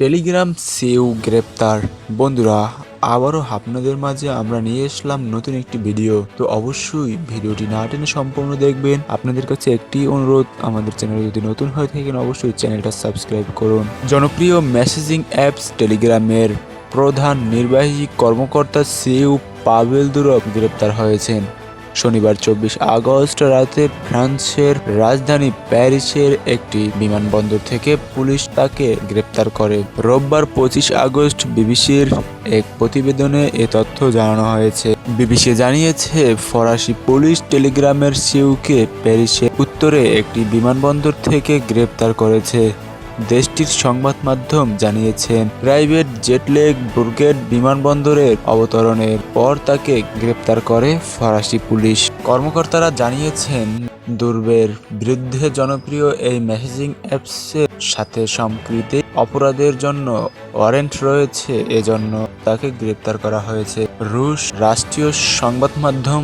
Telegram CEO গ্রেপ্তার। বন্ধুরা, আবারও আপনাদের মাঝে আমরা নিয়ে আসলাম নতুন একটি ভিডিও। তো অবশ্যই ভিডিওটি না টেনে সম্পূর্ণ দেখবেন। আপনাদের কাছে একটি অনুরোধ, আমাদের চ্যানেলে যদি নতুন হয়ে থাকেন অবশ্যই চ্যানেলটা সাবস্ক্রাইব করুন। জনপ্রিয় মেসেজিং অ্যাপস টেলিগ্রামের প্রধান নির্বাহী কর্মকর্তা সিইও পাভেল দুরভ গ্রেপ্তার হয়েছেন। শনিবার 24 আগস্ট রাতে ফ্রান্সের রাজধানী প্যারিসের একটি বিমানবন্দর থেকে পুলিশ তাকে গ্রেপ্তার করে। রোববার 25 আগস্ট বিবিসির এক প্রতিবেদনে এ তথ্য জানানো হয়েছে। বিবিসি জানিয়েছে, ফরাসি পুলিশ টেলিগ্রামের সিইওকে প্যারিসের উত্তরে একটি বিমানবন্দর থেকে গ্রেপ্তার করেছে। দেশটির সংবাদ মাধ্যম জানিয়েছেন, প্রাইভেট জেটলেগ ব্রুগেড বিমানবন্দরের অবতরণের পর তাকে গ্রেপ্তার করে ফরাসি পুলিশ। কর্মকর্তারা জানিয়েছেন, দুর্বের বিরুদ্ধে জনপ্রিয় এই মেসেজিং অ্যাপসের সাথে সম্পৃক্ত অপরাধের জন্য ওয়ারেন্ট রয়েছে, এজন্য তাকে গ্রেপ্তার করা হয়েছে। রুশ রাষ্ট্রীয় সংবাদ মাধ্যম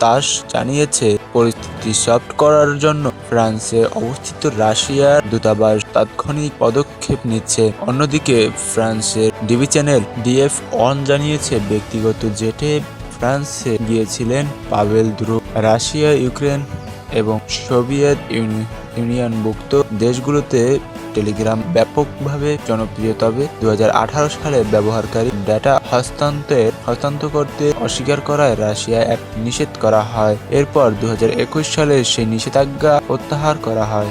তাস জানিয়েছে, পরিস্থিতি সফট করার জন্য ফ্রান্সে অবস্থিত রাশিয়ার দূতাবাস তাৎক্ষণিক পদক্ষেপ নিচ্ছে। অন্যদিকে ফ্রান্সের টিভি চ্যানেল DF1 জানিয়েছে, ব্যক্তিগত জেটে ফ্রান্সে গিয়েছিলেন পাভেল দুরভ। রাশিয়া, ইউক্রেন এবং সোভিয়েত ইউনিয়নভুক্ত দেশগুলোতে টেলিগ্রাম ব্যাপকভাবে জনপ্রিয়, তবে 2018 সালে ব্যবহারকারী ডেটা হস্তান্তর করতে অস্বীকার করায় রাশিয়া অ্যাপ নিষেধ করা হয়। এরপর 2021 সালে সেই নিষেধাজ্ঞা প্রত্যাহার করা হয়।